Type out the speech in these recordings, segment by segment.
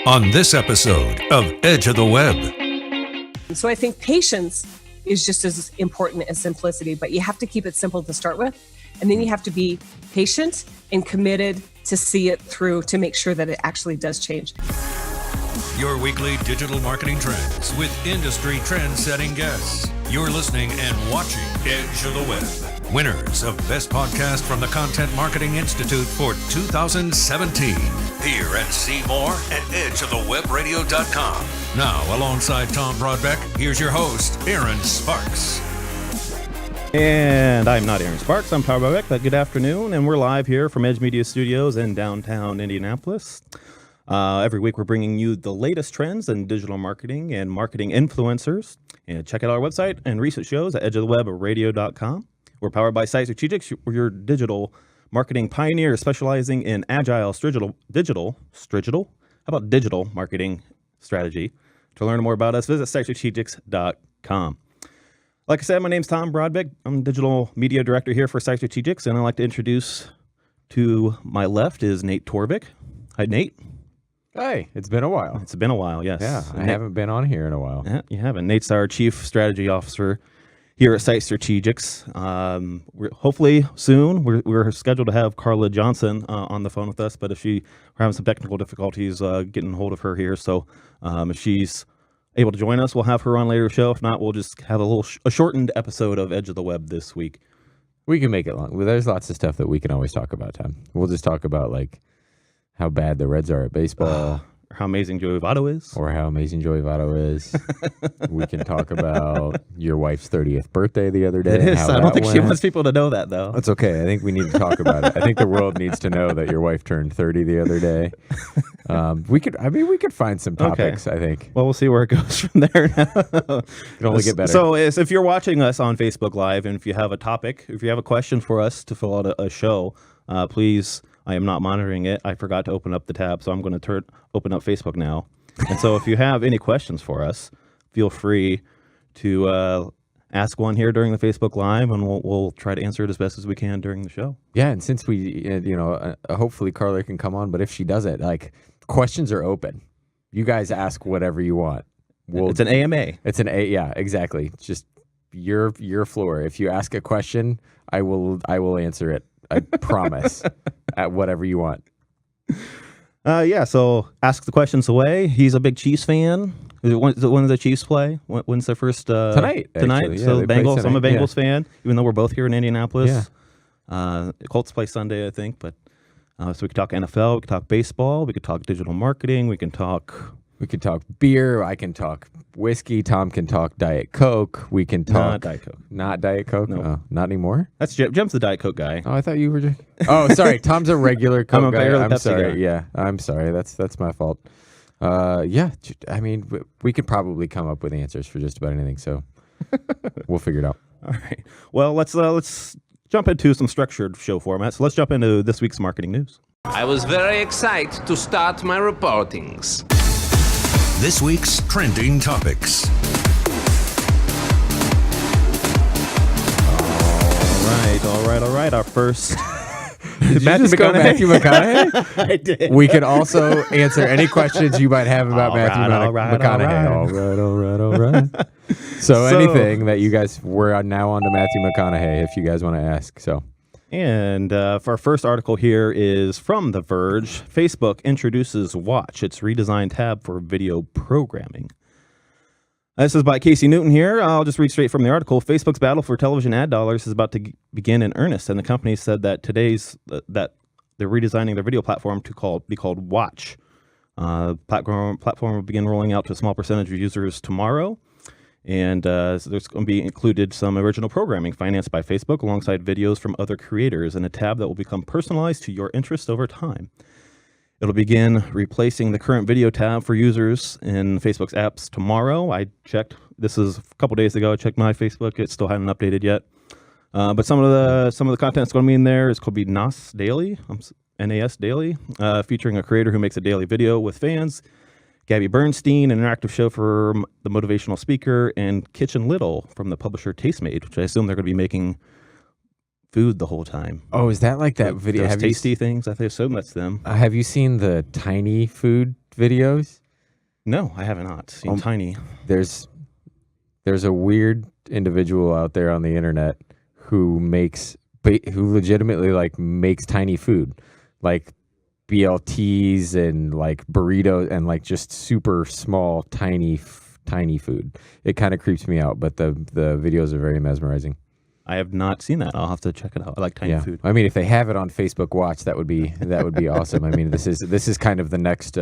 on this episode of Edge of the Web. So I think patience is just as important as simplicity, but you have to keep it simple to start with. And then you have to be patient and committed to see it through to make sure that it actually does change. Your weekly digital marketing trends with industry trend-setting guests. You're listening and watching Edge of the Web. Winners of Best Podcast from the Content Marketing Institute for 2017. Hear and see more at edgeofthewebradio.com. Now, alongside Tom Broadbeck, here's your host, Aaron Sparks. And I'm not Aaron Sparks, I'm Tom Broadbeck, but good afternoon, and we're live here from Edge Media Studios in downtown Indianapolis. Every week we're bringing you the latest trends in digital marketing and marketing influencers. And check out our website and recent shows at edgeofthewebradio.com. We're powered by Site Strategics, your digital marketing pioneer specializing in agile digital marketing strategy. To learn more about us, visit sitestrategics.com. Like I said, my name's Tom Broadbeck. I'm digital media director here for Site Strategics, and I'd like to introduce to my left is Nate Torvik. Hi, Nate. Hey, it's been a while. It's been a while, yes. Yeah, I haven't been on here in a while. Yeah, you haven't. Nate's our Chief Strategy Officer here at Site Strategics. We're hopefully soon. We're scheduled to have Carla Johnson on the phone with us, but we're having some technical difficulties getting hold of her here. So if she's able to join us, we'll have her on later show. If not, we'll just have a shortened episode of Edge of the Web this week. We can make it long. Well, there's lots of stuff that we can always talk about, Tom. We'll just talk about like how bad the Reds are at baseball. How amazing Joey Votto is. Or how amazing Joey Votto is. We can talk about your wife's 30th birthday the other day. It is. I don't think she wants people to know that, though. That's okay. I think we need to talk about it. I think the world needs to know that your wife turned 30 the other day. We could find some topics, okay. I think. Well, we'll see where it goes from there now. It can only get better. So if you're watching us on Facebook Live, and if you have a topic, if you have a question for us to fill out a show, please... I am not monitoring it. I forgot to open up the tab, so I'm going to open up Facebook now. And so if you have any questions for us, feel free to ask one here during the Facebook Live, and we'll try to answer it as best as we can during the show. Yeah, and since we, hopefully Carla can come on, but if she doesn't, questions are open. You guys ask whatever you want. It's an AMA. It's an yeah, exactly. It's just your floor. If you ask a question, I will answer it. I promise. At whatever you want. So ask the questions away. He's a big Chiefs fan. When does the Chiefs play? When's their first? Tonight. Tonight. Yeah, so Bengals. I'm a Bengals fan, even though we're both here in Indianapolis. Yeah. Colts play Sunday, I think. But so we could talk NFL. We could talk baseball. We could talk digital marketing. We can talk beer. I can talk whiskey. Tom can talk Diet Coke. We can talk... Not Diet Coke. Not Diet Coke? No. Oh, not anymore? That's Jim's the Diet Coke guy. Oh, I thought you were... Oh, sorry. Tom's a regular Coke guy. I'm sorry. Guy. Yeah, I'm sorry. That's my fault. We could probably come up with answers for just about anything, so we'll figure it out. All right. Well, let's jump into some structured show format. So let's jump into this week's marketing news. I was very excited to start my reportings. This week's trending topics. All right. Our first. Did Matthew McConaughey? I did. We can also answer any questions you might have about McConaughey. All right. So anything that you guys were now on to Matthew McConaughey, if you guys want to ask. So. And for our first article here is from The Verge. Facebook introduces Watch, its redesigned tab for video programming. This is by Casey Newton here. I'll just read straight from the article. Facebook's battle for television ad dollars is about to begin in earnest, and the company said that that they're redesigning their video platform to be called Watch. Platform will begin rolling out to a small percentage of users tomorrow. And so there's going to be included some original programming financed by Facebook alongside videos from other creators in a tab that will become personalized to your interests over time. It'll begin replacing the current video tab for users in Facebook's apps tomorrow. I checked. This is a couple days ago. I checked my Facebook. It still hadn't updated yet. But some of the content that's going to be in there is going to be NAS Daily, NAS Daily, featuring a creator who makes a daily video with fans. Gabby Bernstein, an interactive show for the motivational speaker, and Kitchen Little from the publisher Tastemade, which I assume they're going to be making food the whole time. Oh, is that like that video? Those tasty things? I assume that's them. Have you seen the tiny food videos? No, I have not seen Tiny. There's a weird individual out there on the internet who legitimately like makes tiny food, like BLTs and like burritos and like just super small tiny food. It kind of creeps me out, but the videos are very mesmerizing. I have not seen that. I'll have to check it out. I like tiny food. I mean, if they have it on Facebook Watch, that would be awesome. I mean, this is kind of the next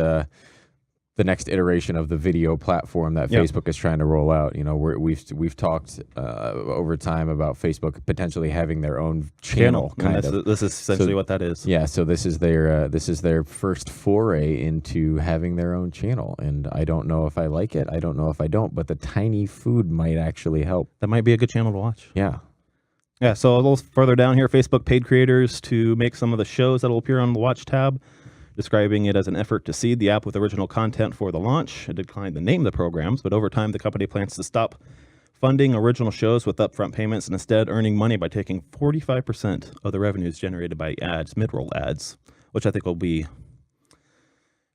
iteration of the video platform that Facebook is trying to roll out. You know, we've talked over time about Facebook potentially having their own channel. This is essentially what that is. Yeah. So this is their first foray into having their own channel, and I don't know if I like it. I don't know if I don't. But the tiny food might actually help. That might be a good channel to watch. Yeah. Yeah. So a little further down here, Facebook paid creators to make some of the shows that will appear on the Watch tab, describing it as an effort to seed the app with original content for the launch. It declined to name the programs, but over time, the company plans to stop funding original shows with upfront payments and instead earning money by taking 45% of the revenues generated by ads, mid-roll ads, which I think will be,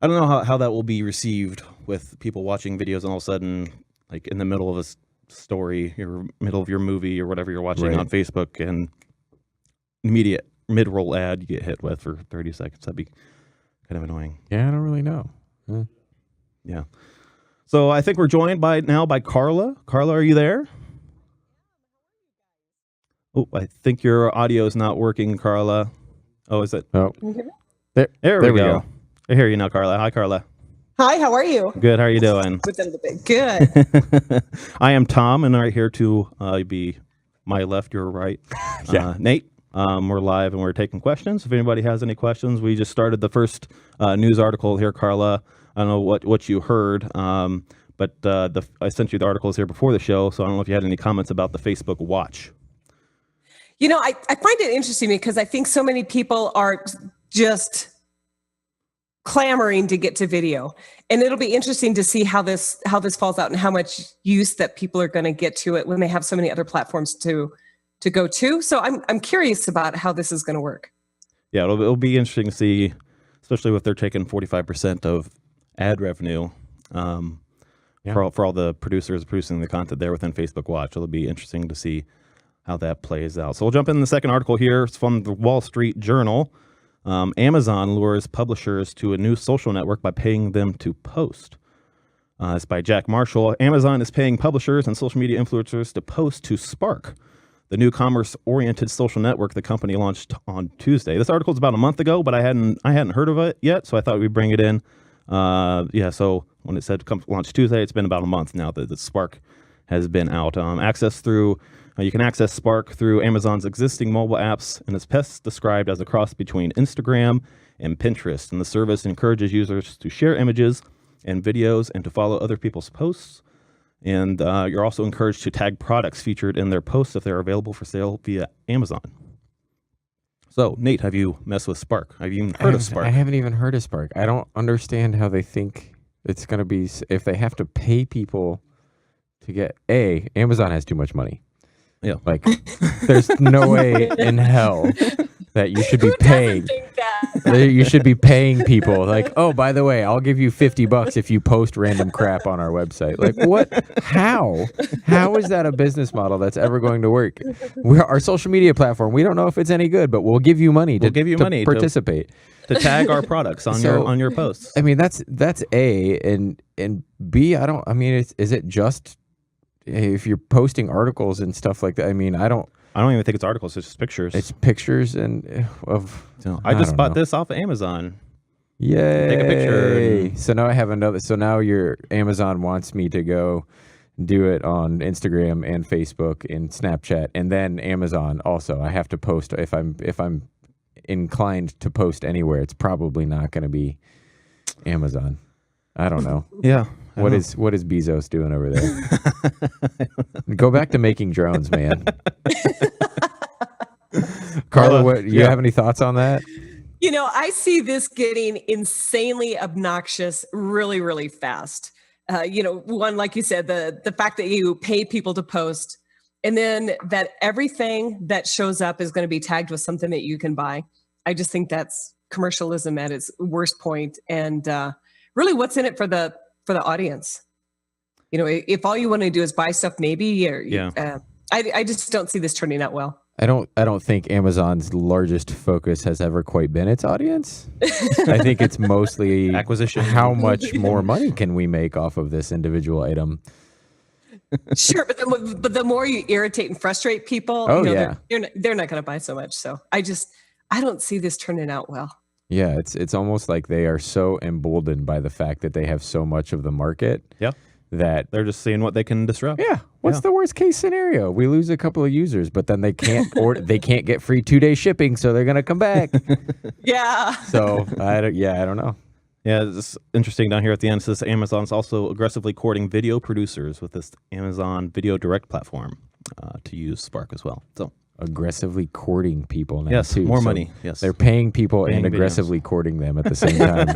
I don't know how that will be received with people watching videos and all of a sudden, like in the middle of a story, or middle of your movie or whatever you're watching on Facebook, and immediate mid-roll ad you get hit with for 30 seconds. That'd be kind of annoying. Yeah, I don't really know. Yeah. So I think we're joined by Carla. Carla, are you there? Oh, I think your audio is not working, Carla. Oh, is it? Oh, there we go. I hear you now, Carla. Hi, Carla. Hi, how are you? Good. How are you doing? Good. I am Tom, and right here to be my left, your right. Nate. We're live and we're taking questions. If anybody has any questions, we just started the first news article here, Carla. I don't know what you heard, but I sent you the articles here before the show, so I don't know if you had any comments about the Facebook Watch. You know, I find it interesting because I think so many people are just clamoring to get to video, and it'll be interesting to see how this falls out and how much use that people are going to get to it when they have so many other platforms to go to. So I'm curious about how this is going to work. Yeah, it'll be interesting to see, especially if they're taking 45% of ad revenue for all the producers producing the content there within Facebook Watch. It'll be interesting to see how that plays out. So we'll jump in the second article here. It's from the Wall Street Journal. Amazon lures publishers to a new social network by paying them to post. It's by Jack Marshall. Amazon is paying publishers and social media influencers to post to Spark, the new commerce-oriented social network the company launched on Tuesday. This article is about a month ago, but I hadn't heard of it yet, so I thought we'd bring it in. So when it said launch Tuesday, it's been about a month now that the Spark has been out. You can access Spark through Amazon's existing mobile apps, and it's best described as a cross between Instagram and Pinterest. And the service encourages users to share images and videos and to follow other people's posts. And you're also encouraged to tag products featured in their posts if they're available for sale via Amazon. So, Nate, have you messed with Spark? Have you even heard of Spark? I haven't even heard of Spark. I don't understand how they think it's going to be. If they have to pay people to get... Amazon has too much money. Yeah. Like, there's no way in hell that you should be paying. You should be paying people. Like, oh, by the way, I'll give you $50 if you post random crap on our website. Like, what? How? How is that a business model that's ever going to work? Our social media platform, we don't know if it's any good, but we'll give you money to participate. To tag our products on your posts. I mean, that's A, and B, is it just if you're posting articles and stuff like that? I mean, I don't even think it's articles. It's just pictures. It's pictures of. I just bought this off of Amazon. Yay! Take a picture. So now I have another. So now your Amazon wants me to go do it on Instagram and Facebook and Snapchat, and then Amazon also. I have to post if I'm inclined to post anywhere. It's probably not going to be Amazon. I don't know. Yeah. What is Bezos doing over there? Go back to making drones, man. Carla, you have any thoughts on that? You know, I see this getting insanely obnoxious really, really fast. One, like you said, the fact that you pay people to post, and then that everything that shows up is going to be tagged with something that you can buy. I just think that's commercialism at its worst point. And really what's in it for the audience. You know, if all you want to do is buy stuff, maybe, or I just don't see this turning out well. I don't think Amazon's largest focus has ever quite been its audience. I think it's mostly acquisition. How much more money can we make off of this individual item? Sure, but the more you irritate and frustrate people, they're not going to buy so much. So I don't see this turning out well. Yeah, it's almost like they are so emboldened by the fact that they have so much of the market. Yep. That they're just seeing what they can disrupt. Yeah. What's the worst case scenario? We lose a couple of users, but then they can't they can't get free 2-day shipping, so they're gonna come back. Yeah. So I don't know. Yeah, it's interesting down here at the end. It says Amazon's also aggressively courting video producers with this Amazon Video Direct platform to use Spark as well. So aggressively courting people now. Yes, too. more So money. Yes, they're paying people Paying and aggressively courting them at the same time.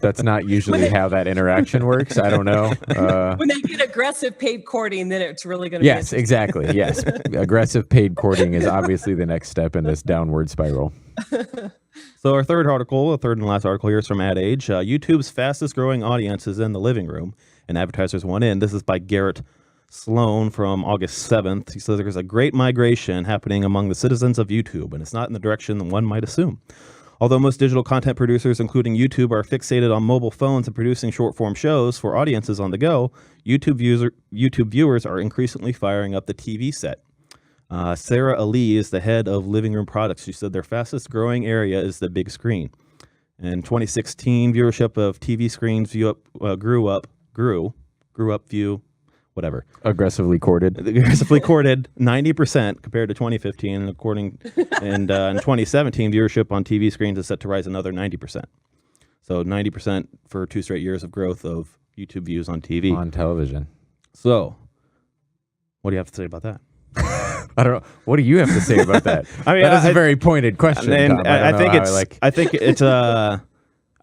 That's not usually how that interaction works. I don't know. When they get aggressive paid courting, then it's really going to Yes, exactly. Yes, aggressive paid courting is obviously the next step in this downward spiral. So our third and last article here is from Ad Age. YouTube's fastest growing audience is in the living room, and advertisers want in. This is by Garrett Sloan from August 7th. He says there's a great migration happening among the citizens of YouTube, and it's not in the direction that one might assume. Although most digital content producers, including YouTube, are fixated on mobile phones and producing short-form shows for audiences on the go, YouTube viewers are increasingly firing up the TV set. Sarah Ali is the head of living room products. She said their fastest growing area is the big screen. In 2016, viewership of TV screens aggressively courted 90% compared to 2015, and in 2017, viewership on TV screens is set to rise another 90%. So 90% for 2 straight years of growth of YouTube views on TV. On television. So, what do you have to say about that? I don't know. What do you have to say about that? I mean, that is a very pointed question. And Tom. I think it's I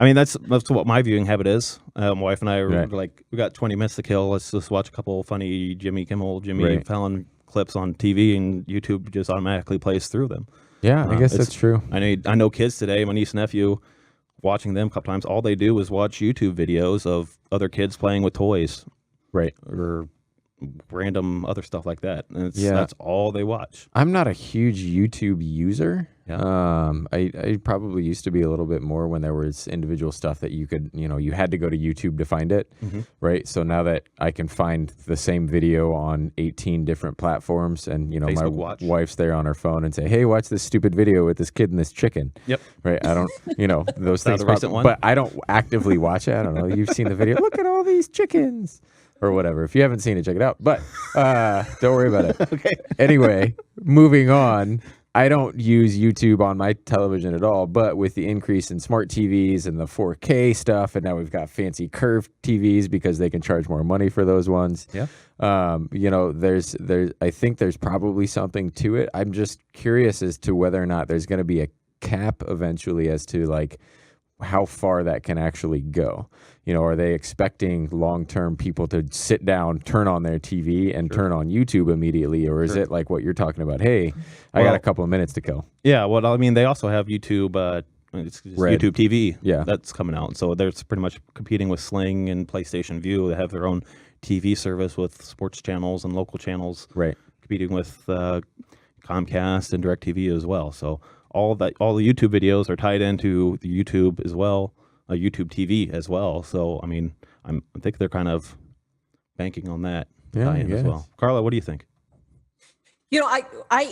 mean, that's what my viewing habit is. My wife and I are like, we got 20 minutes to kill. Let's just watch a couple funny Jimmy Fallon clips on TV, and YouTube just automatically plays through them. Yeah, I guess that's true. I know kids today, my niece and nephew, watching them a couple times, all they do is watch YouTube videos of other kids playing with toys. Right. Or random other stuff like that. And that's all they watch. I'm not a huge YouTube user. Yeah. I probably used to be a little bit more when there was individual stuff that you could, you had to go to YouTube to find it. Mm-hmm. Right. So now that I can find the same video on 18 different platforms, and, my wife's there on her phone and say, hey, watch this stupid video with this kid and this chicken. Yep. Right. I don't, those things. Recent one? But I don't actively watch it. I don't know. You've seen the video. Look at all these chickens. Or whatever. If you haven't seen it, check it out. But don't worry about it. Okay. Anyway, moving on. I don't use YouTube on my television at all, but with the increase in smart TVs and the 4K stuff, and now we've got fancy curved TVs because they can charge more money for those ones. Yeah. There's I think there's probably something to it. I'm just curious as to whether or not there's going to be a cap eventually as to like how far that can actually go. Are they expecting long-term people to sit down, turn on their TV, and turn on YouTube immediately? Or is it like what you're talking about? Hey, I got a couple of minutes to kill. Yeah, well, I mean, they also have YouTube, YouTube TV. Yeah. That's coming out. So they're pretty much competing with Sling and PlayStation View. They have their own TV service with sports channels and local channels. Right. Competing with Comcast and DirecTV as well. So all the YouTube videos are tied into the YouTube as well. YouTube TV as well. So, I mean, I think they're kind of banking on that tie-in as well. Carla, what do you think? I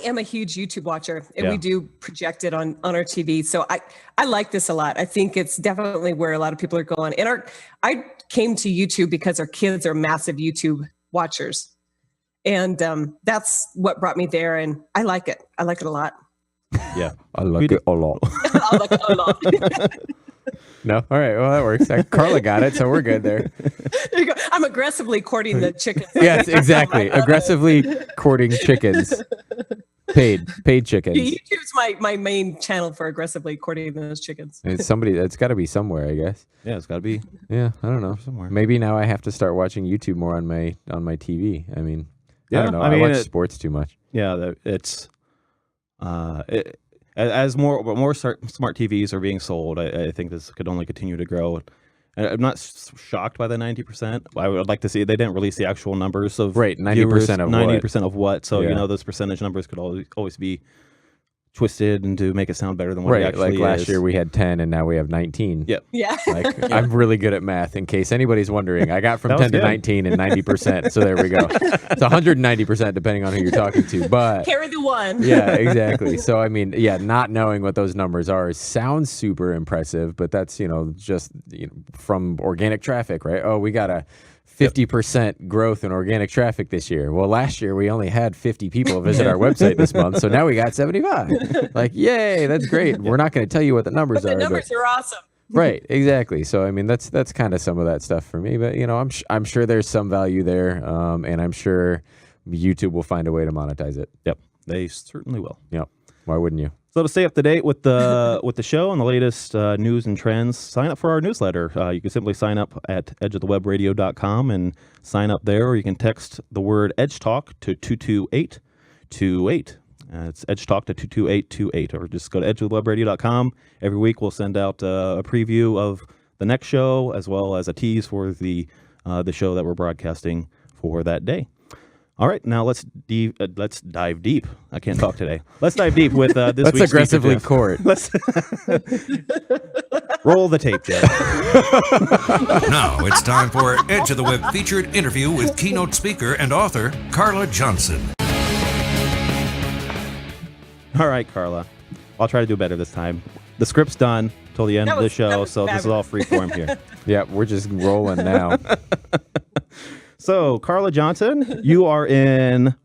am a huge YouTube watcher, and we do project it on our TV. So I like this a lot. I think it's definitely where a lot of people are going. And I came to YouTube because our kids are massive YouTube watchers. And that's what brought me there. And I like it. I like it a lot. Yeah. I like it a lot. I like it a lot. No? All right. Well, that works. Carla got it, so we're good there. There you go. I'm aggressively courting the chickens. Yes, exactly. Aggressively courting chickens. Paid chickens. YouTube's my main channel for aggressively courting those chickens. It's got to be somewhere, I guess. Yeah, it's got to be. Yeah, I don't know. Somewhere. Maybe now I have to start watching YouTube more on my TV. I mean, I don't know. I watch sports too much. Yeah, it's as more smart TVs are being sold, I think this could only continue to grow. I'm not shocked by the 90%. I would like to see, they didn't release the actual numbers of 90% of 90% of what. So, those percentage numbers could always be twisted and to make it sound better than what it actually is. Last year we had 10 and now we have 19. Yep. Yeah. I'm really good at math, in case anybody's wondering. I got from 10 to 19 and 90%. So there we go. It's 190% depending on who you're talking to. But carry the one. Yeah, exactly. So I mean, not knowing what those numbers are sounds super impressive, but that's just from organic traffic, right? Oh, we got a 50% growth in organic traffic this year. Well, last year we only had 50 people visit our website this month, so now we got 75. Like, yay, that's great. We're not going to tell you what the numbers are. The numbers are awesome. Right, exactly. So I mean, that's kind of some of that stuff for me. But I'm sure there's some value there, and I'm sure YouTube will find a way to monetize it. Yep, they certainly will. Yep. Why wouldn't you? So to stay up to date with the show and the latest news and trends, sign up for our newsletter. You can simply sign up at edgeofthewebradio.com and sign up there, or you can text the word Edge Talk to 22828. It's Edge Talk to 22828, or just go to edgeofthewebradio.com. Every week we'll send out a preview of the next show, as well as a tease for the show that we're broadcasting for that day. All right, now let's dive deep. I can't talk today. Let's dive deep with this Let's week's aggressively speaker, court. Let's roll the tape, Jeff. Now it's time for Edge of the Web featured interview with keynote speaker and author Carla Johnson. All right, Carla. I'll try to do better this time. The script's done till the end of the show, so this is all free form here. Yeah, we're just rolling now. So, Carla Johnson, you are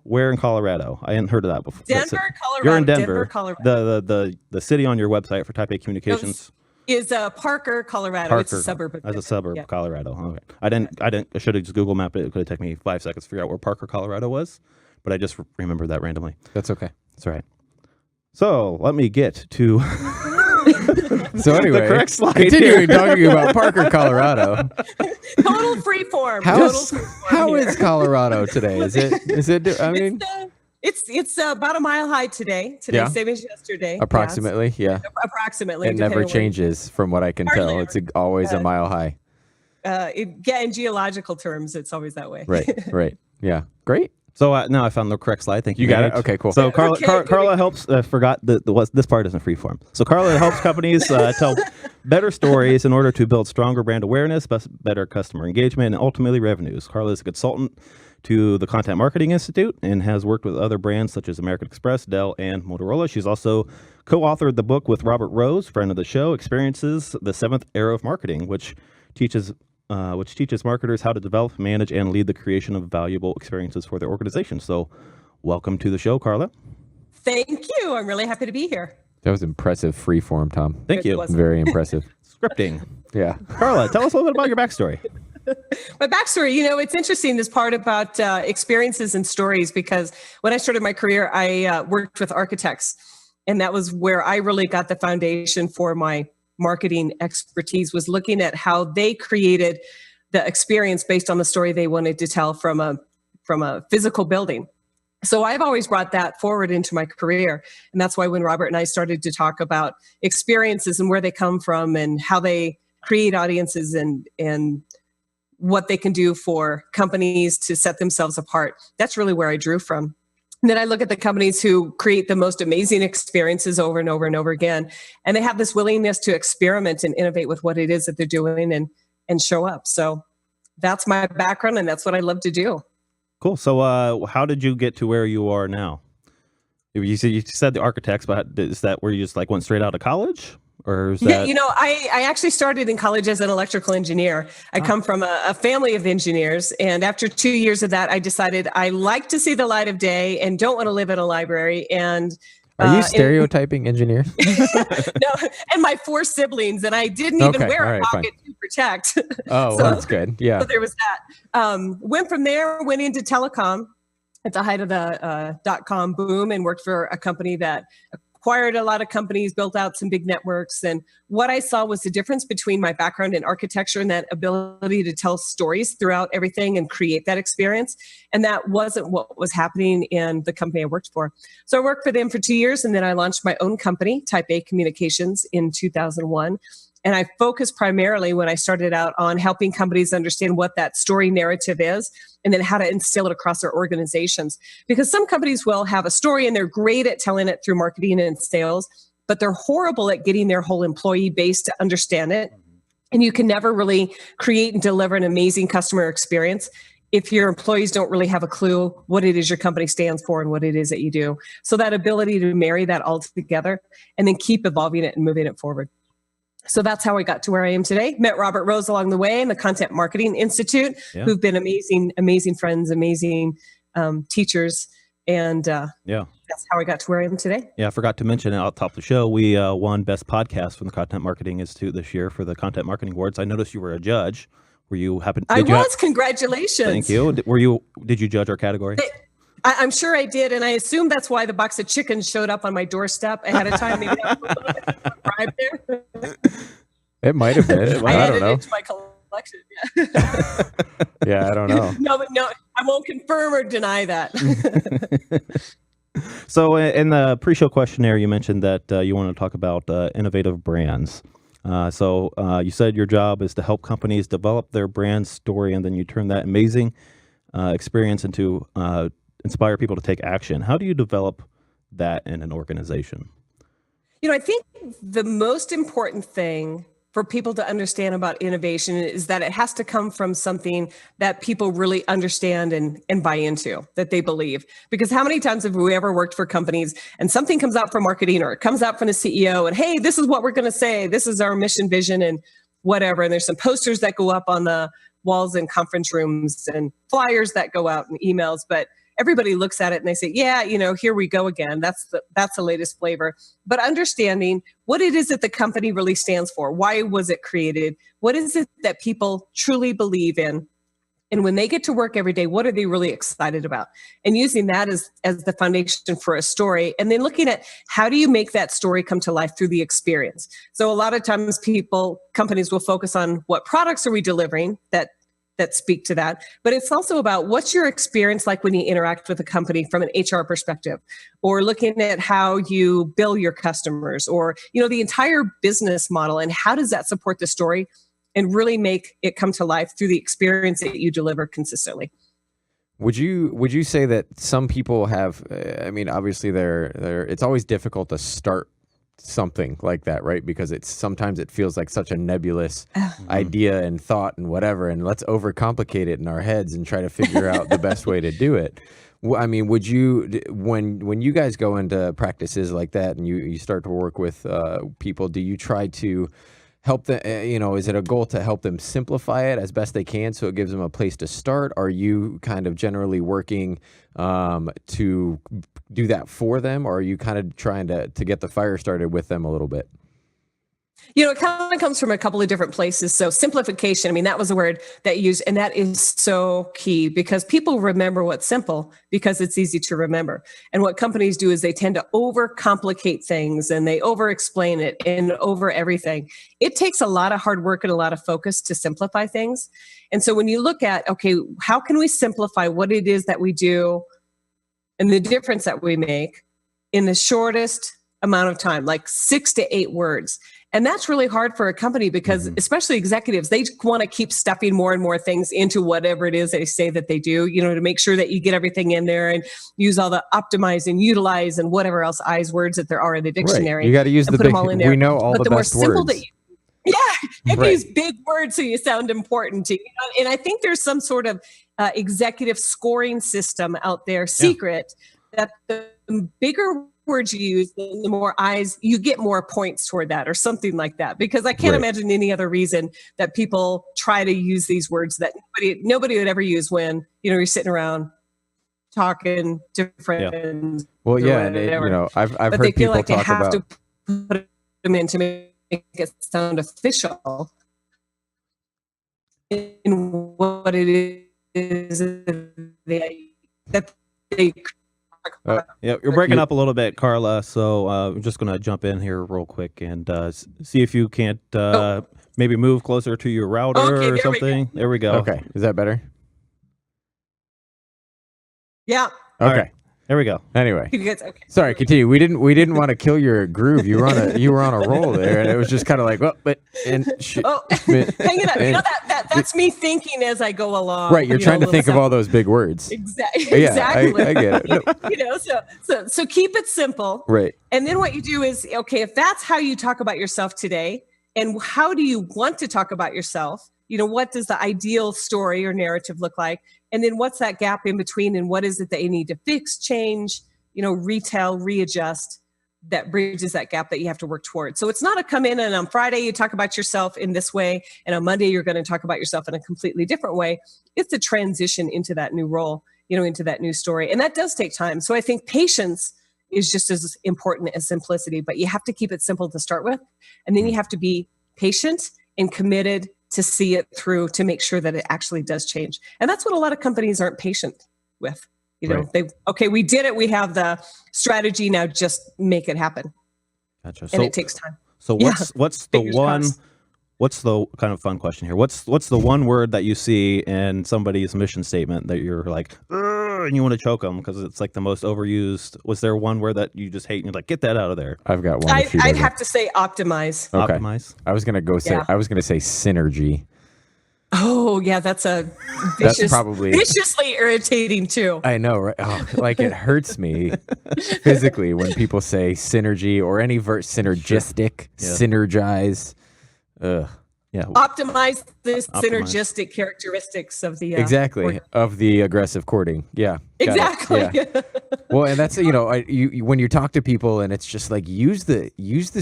where in Colorado? I hadn't heard of that before. Denver, Colorado. You're in Denver. Colorado. The city on your website for Type A Communications is Parker, Colorado. Parker, it's a suburb of Denver. As a suburb of Colorado. Okay. I should have just Google mapped it. It could have taken me 5 seconds to figure out where Parker, Colorado was, but I just remembered that randomly. That's okay. That's right. So, let me get to So anyway, the correct slide continuing talking about Parker, Colorado. Total freeform. How is Colorado today? Is it? I mean, it's about a mile high today. Yeah. Same as yesterday. Approximately, yeah. Approximately. It never changes, from what I can tell. It's always a mile high. In geological terms, it's always that way. Right. Yeah. Great. So now I found the correct slide. Thank you. You got it? Okay, cool. So Carla helps. Forgot this part isn't freeform. So Carla helps companies tell better stories in order to build stronger brand awareness, better customer engagement, and ultimately revenues. Carla is a consultant to the Content Marketing Institute and has worked with other brands such as American Express, Dell, and Motorola. She's also co-authored the book with Robert Rose, friend of the show, Experiences: The Seventh Era of Marketing, which teaches marketers how to develop, manage, and lead the creation of valuable experiences for their organization. So welcome to the show, Carla. Thank you. I'm really happy to be here. That was impressive freeform, Tom. Thank you. Very impressive. Scripting. Yeah. Carla, tell us a little bit about your backstory. My backstory, it's interesting, this part about experiences and stories, because when I started my career, I worked with architects, and that was where I really got the foundation for my marketing expertise, was looking at how they created the experience based on the story they wanted to tell from a physical building. So I've always brought that forward into my career. And that's why when Robert and I started to talk about experiences and where they come from and how they create audiences and what they can do for companies to set themselves apart, that's really where I drew from. And then I look at the companies who create the most amazing experiences over and over and over again. And they have this willingness to experiment and innovate with what it is that they're doing and show up. So that's my background, and that's what I love to do. Cool. So how did you get to where you are now? You said the architects, but is that where you just went straight out of college? Or is that... Yeah, I actually started in college as an electrical engineer. I come from a family of engineers. And after 2 years of that, I decided I like to see the light of day and don't want to live in a library. And are you stereotyping engineers? No, and my 4 siblings, and I didn't even wear a pocket to protect. Oh, well, that's good. Yeah. So there was that. Went from there, went into telecom at the height of the .com boom, and worked for a company that acquired a lot of companies, built out some big networks. And what I saw was the difference between my background in architecture and that ability to tell stories throughout everything and create that experience. And that wasn't what was happening in the company I worked for. So I worked for them for 2 years, and then I launched my own company, Type A Communications, in 2001. And I focused primarily when I started out on helping companies understand what that story narrative is and then how to instill it across their organizations. Because some companies will have a story and they're great at telling it through marketing and sales, but they're horrible at getting their whole employee base to understand it. And you can never really create and deliver an amazing customer experience if your employees don't really have a clue what it is your company stands for and what it is that you do. So that ability to marry that all together and then keep evolving it and moving it forward. So that's how I got to where I am today. Met Robert Rose along the way in the Content Marketing Institute, who've been amazing friends, amazing teachers. And that's how I got to where I am today. Yeah, I forgot to mention at the top of the show, we won Best Podcast from the Content Marketing Institute this year for the Content Marketing Awards. I noticed you were a judge. Were you happen? Congratulations. Thank you. Did you judge our category? I'm sure I did, and I assume that's why the box of chickens showed up on my doorstep ahead of time. Maybe I was a little bit right there. It might have been. I don't know. it to my collection. Yeah. Yeah, I don't know. No, I won't confirm or deny that. So in the pre-show questionnaire, you mentioned that you want to talk about innovative brands. So you said your job is to help companies develop their brand story, and then you turn that amazing experience into inspire people to take action. How do you develop that in an organization? I think the most important thing for people to understand about innovation is that it has to come from something that people really understand and buy into, that they believe. Because how many times have we ever worked for companies and something comes out from marketing or it comes out from the CEO and, hey, this is what we're going to say. This is our mission, vision, and whatever. And there's some posters that go up on the walls in conference rooms and flyers that go out and emails. But everybody looks at it and they say, yeah, here we go again. That's the latest flavor. But understanding what it is that the company really stands for, why was it created? What is it that people truly believe in? And when they get to work every day, what are they really excited about? And using that as the foundation for a story. And then looking at how do you make that story come to life through the experience? So a lot of times companies will focus on what products are we delivering that speak to that. But it's also about what's your experience like when you interact with a company from an HR perspective, or looking at how you bill your customers, or, the entire business model, and how does that support the story and really make it come to life through the experience that you deliver consistently. Would you say that some people have, obviously it's always difficult to start something like that, right? Because sometimes it feels like such a nebulous idea and thought and whatever, and let's overcomplicate it in our heads and try to figure out the best way to do it. Would you, when you guys go into practices like that and you start to work with people, do you try to help them, is it a goal to help them simplify it as best they can so it gives them a place to start? Are you kind of generally working to do that for them, or are you kind of trying to get the fire started with them a little bit? It kind of comes from a couple of different places. So simplification, that was a word that you used, and that is so key because people remember what's simple because it's easy to remember. And what companies do is they tend to overcomplicate things and they over-explain it and over everything. It takes a lot of hard work and a lot of focus to simplify things. And so when you look at, okay, how can we simplify what it is that we do and the difference that we make in the shortest amount of time, like 6 to 8 words. And that's really hard for a company because especially executives, they want to keep stuffing more and more things into whatever it is they say that they do, to make sure that you get everything in there and use all the optimize and utilize and whatever else I's words that there are in the dictionary. Right. You got to use the big, we know all but the best words. You have to use big words so you sound important to you. And I think there's some sort of executive scoring system out there, secret, that the bigger words you use, the more eyes you get, more points toward that, or something like that. Because I can't imagine any other reason that people try to use these words that nobody would ever use when you're sitting around talking to friends. Well, and I've but heard they feel people like they talk have about to put them in to make it sound official in what it is that they Yeah, you're breaking up a little bit, Carla. So I'm just going to jump in here real quick and see if you can't maybe move closer to your router or something. There we go. Okay. Is that better? Yeah. Okay. Right. There we go. Anyway, Okay. sorry. Continue. We didn't want to kill your groove. You were on a roll there, and it was just kind of like, well, but and hang it up. You know that's me thinking as I go along. Right. You're trying to think of all those big words. Exactly. Yeah, Exactly. I get it. So keep it simple. Right. And then what you do is, okay, if that's how you talk about yourself today, and how do you want to talk about yourself? What does the ideal story or narrative look like? And then what's that gap in between? And what is it that you need to fix, change, retell, readjust that bridges that gap that you have to work toward? So it's not a come in and on Friday you talk about yourself in this way, and on Monday you're going to talk about yourself in a completely different way. It's a transition into that new role, into that new story. And that does take time. So I think patience is just as important as simplicity, but you have to keep it simple to start with. And then you have to be patient and committed to see it through to make sure that it actually does change. And that's what a lot of companies aren't patient with. We did it. We have the strategy. Now just make it happen. Gotcha. And it takes time. So what's the one, what's the kind of fun question here? What's the one word that you see in somebody's mission statement that you're like, and you want to choke them because it's like the most overused? Was there one word that you just hate and you're like, get that out of there? I've got one. I'd have to say optimize. Okay. Optimize. I was gonna say synergy. Oh yeah, that's probably viciously irritating too. I know, right? Oh, like it hurts me physically when people say synergy or any synergistic, synergize. Ugh. Yeah. Optimize the synergistic characteristics of the of the aggressive courting. Yeah. Exactly. Yeah. Well, and that's when you talk to people and it's just like use the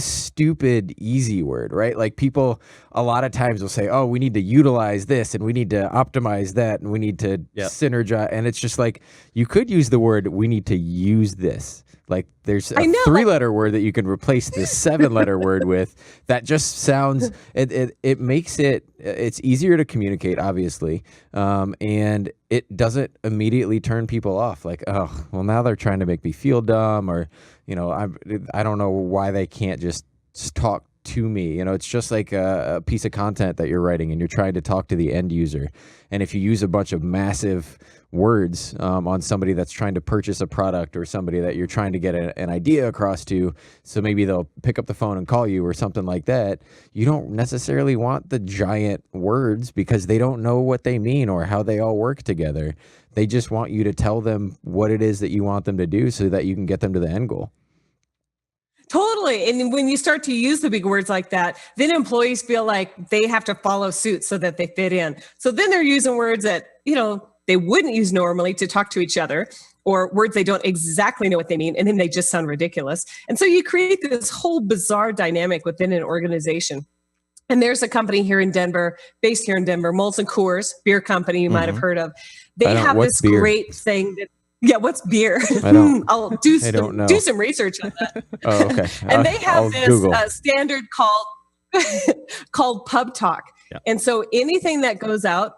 stupid easy word, right? Like people a lot of times will say, "Oh, we need to utilize this and we need to optimize that and we need to synergize." And it's just like you could use the word "we need to use this." Like there's a 3-letter word that you can replace the 7-letter word with that just sounds, it makes it's easier to communicate, obviously. And it doesn't immediately turn people off. Like, oh, well, now they're trying to make me feel dumb or, I don't know why they can't just talk to me. It's just like a piece of content that you're writing and you're trying to talk to the end user. And if you use a bunch of massive words on somebody that's trying to purchase a product or somebody that you're trying to get an idea across to, so maybe they'll pick up the phone and call you or something like that, you don't necessarily want the giant words because they don't know what they mean or how they all work together. They just want you to tell them what it is that you want them to do so that you can get them to the end goal. Totally. And when you start to use the big words like that, then employees feel like they have to follow suit so that they fit in. So then they're using words that, they wouldn't use normally to talk to each other, or words they don't exactly know what they mean. And then they just sound ridiculous. And so you create this whole bizarre dynamic within an organization. And there's a company here in Denver, based here in Denver, Molson Coors, beer company you might have heard of. They have this great thing that, what's beer? I'll do some research on that. Oh, okay. And they have this standard called Pub Talk. Yeah. And so anything that goes out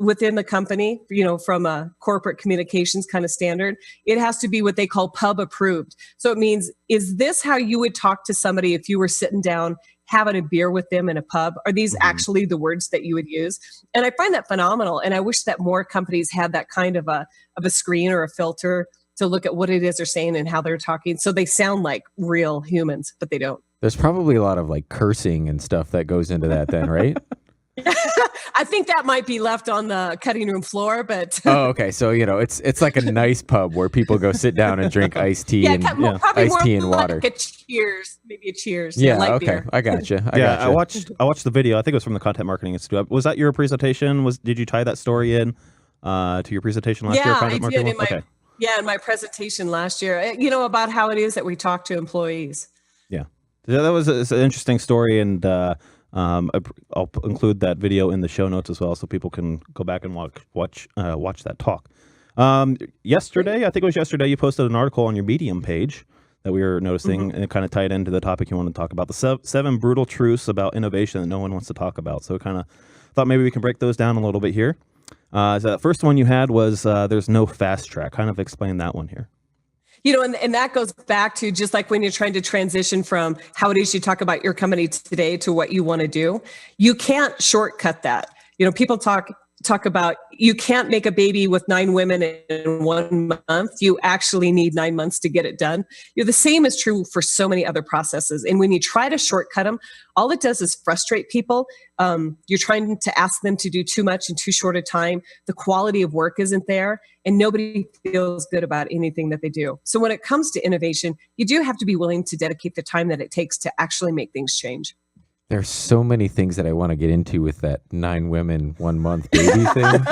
within the company, from a corporate communications kind of standard, it has to be what they call pub approved. So it means, is this how you would talk to somebody if you were sitting down having a beer with them in a pub? Are these actually the words that you would use? And I find that phenomenal. And I wish that more companies had that kind of a screen or a filter to look at what it is they're saying and how they're talking. So they sound like real humans, but they don't. There's probably a lot of like cursing and stuff that goes into that then, right? I think that might be left on the cutting room floor, but oh, okay. So it's like a nice pub where people go sit down and drink iced tea and iced tea and water. Like maybe a cheers. Yeah, okay. Beer. I gotcha. I watched the video. I think it was from the Content Marketing Institute. Was that your presentation? Did you tie that story in to your presentation last year? I did. In my presentation last year. About how it is that we talk to employees. Yeah, that was an interesting story, and I'll include that video in the show notes as well, so people can go back and watch that talk. Yesterday, I think it was yesterday, you posted an article on your Medium page that we were noticing, and it kind of tied into the topic you want to talk about, the 7 brutal truths about innovation that no one wants to talk about. So kind of thought maybe we can break those down a little bit here. So the first one you had was there's no fast track. Kind of explain that one here. And that goes back to just like when you're trying to transition from how it is you talk about your company today to what you want to do, you can't shortcut that. People talk about you can't make a baby with 9 women in 1 month. You actually need 9 months to get it done. The same is true for so many other processes. And when you try to shortcut them, all it does is frustrate people. You're trying to ask them to do too much in too short a time. The quality of work isn't there, and nobody feels good about anything that they do. So when it comes to innovation, you do have to be willing to dedicate the time that it takes to actually make things change. There's so many things that I want to get into with that 9 women, 1 month baby thing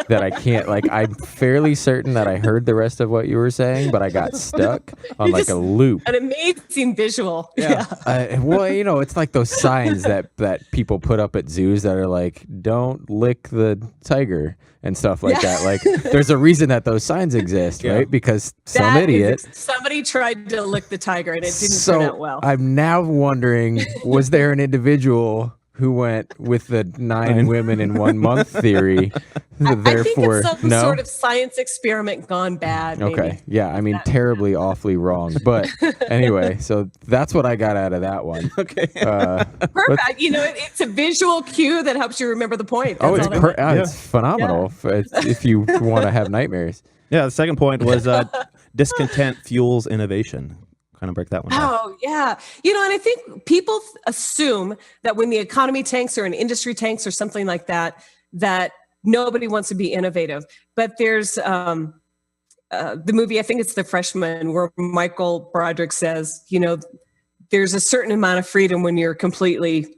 that I can't, I'm fairly certain that I heard the rest of what you were saying, but I got stuck on a loop. An amazing visual. Yeah. It's like those signs that people put up at zoos that are like, don't lick the tiger and stuff like that. There's a reason that those signs exist, right? Because somebody tried to lick the tiger and it didn't turn out well. I'm now wondering, was there an individual who went with the 9 women in 1 month theory? Therefore, I think it's some sort of science experiment gone bad. Maybe. Okay. Yeah. I mean, terribly, awfully wrong. But anyway, so that's what I got out of that one. Okay. Perfect. It's a visual cue that helps you remember the point. That's it's phenomenal if you want to have nightmares. Yeah. The second point was discontent fuels innovation. Kind of break that one down. Oh, yeah. And I think people assume that when the economy tanks or an industry tanks or something like that, that nobody wants to be innovative. But there's the movie, I think it's The Freshman, where Michael Broderick says, there's a certain amount of freedom when you're completely